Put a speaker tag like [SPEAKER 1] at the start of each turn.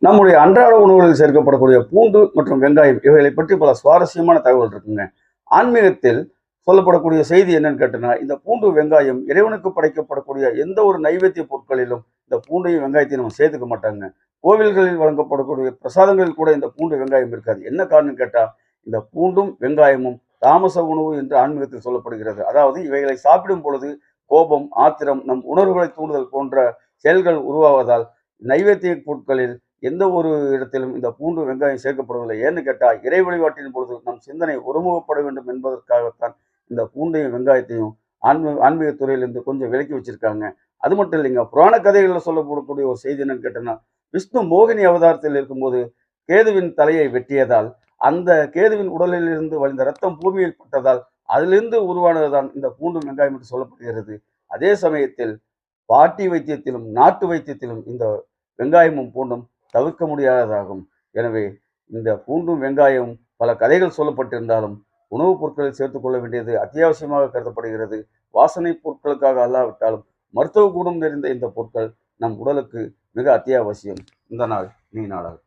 [SPEAKER 1] நம்முடைய அன்றாட உணவுகளில் சேர்க்கப்படக்கூடிய பூண்டு மற்றும் வெங்காயம் இவைகளை பற்றி பல சுவாரஸ்யமான தகவல் இருக்குங்க. ஆன்மீகத்தில் சொல்லப்படக்கூடிய செய்தி என்னன்னு கேட்டனா, இந்த பூண்டு வெங்காயம் இறைவனுக்கு படைக்கப்படக்கூடிய எந்த ஒரு நைவேத்திய பொருட்களிலும் இந்த பூண்டையும் வெங்காயத்தையும் நம்ம சேர்த்துக்க மாட்டாங்க. கோவில்களில் வழங்கப்படக்கூடிய பிரசாதங்களில் கூட இந்த பூண்டு வெங்காயம் இருக்காது. என்ன காரணம் கேட்டா, இந்த பூண்டும் வெங்காயமும் தாமச உணவு என்று ஆன்மீகத்தில் சொல்லப்படுகிறது. அதாவது இவைகளை சாப்பிடும் பொழுது கோபம், ஆத்திரம், நம் உணர்வுகளை தூண்டுதல் போன்ற செயல்கள் உருவாவதால் நைவேத்திய பொருட்களில் எந்த ஒரு இடத்திலும் இந்த பூண்டு வெங்காயம் சேர்க்கப்படுவதில்லை. ஏன்னு கேட்டா, இறை வழிபாட்டின் பொழுது நம் சிந்தனை ஒருமுகப்பட வேண்டும் என்பதற்காகத்தான் இந்த பூண்டையும் வெங்காயத்தையும் ஆன்மீக துறையிலிருந்து கொஞ்சம் விலக்கி வச்சிருக்காங்க. அது மட்டும் இல்லைங்க, புராண கதைகளில் சொல்லப்படக்கூடிய ஒரு செய்தி என்னன்னு கேட்டோம்னா, விஷ்ணு மோகினி அவதாரத்தில் இருக்கும்போது கேதுவின் தலையை வெட்டியதால், அந்த கேதுவின் உடலில் இருந்து வழிந்த ரத்தம் பூமியில் பட்டதால் அதிலிருந்து உருவானதுதான் இந்த பூண்டும் வெங்காயம் என்று சொல்லப்படுகிறது. அதே சமயத்தில் பாட்டி வைத்தியத்திலும் நாட்டு வைத்தியத்திலும் இந்த வெங்காயமும் பூண்டும் தவிர்க்க முடியாததாகும். எனவே இந்த பூண்டும் வெங்காயம் பல கதைகள் சொல்லப்பட்டிருந்தாலும் உணவுப் பொருட்களில் சேர்த்துக் கொள்ள வேண்டியது அத்தியாவசியமாக கருதப்படுகிறது. வாசனை பொருட்களுக்காக அல்லாவிட்டாலும் மருத்துவ குணம் நிறைந்த இந்த பொருட்கள் நம் உடலுக்கு மிக அத்தியாவசியம். இந்த நாள் நீ நாளாகும்.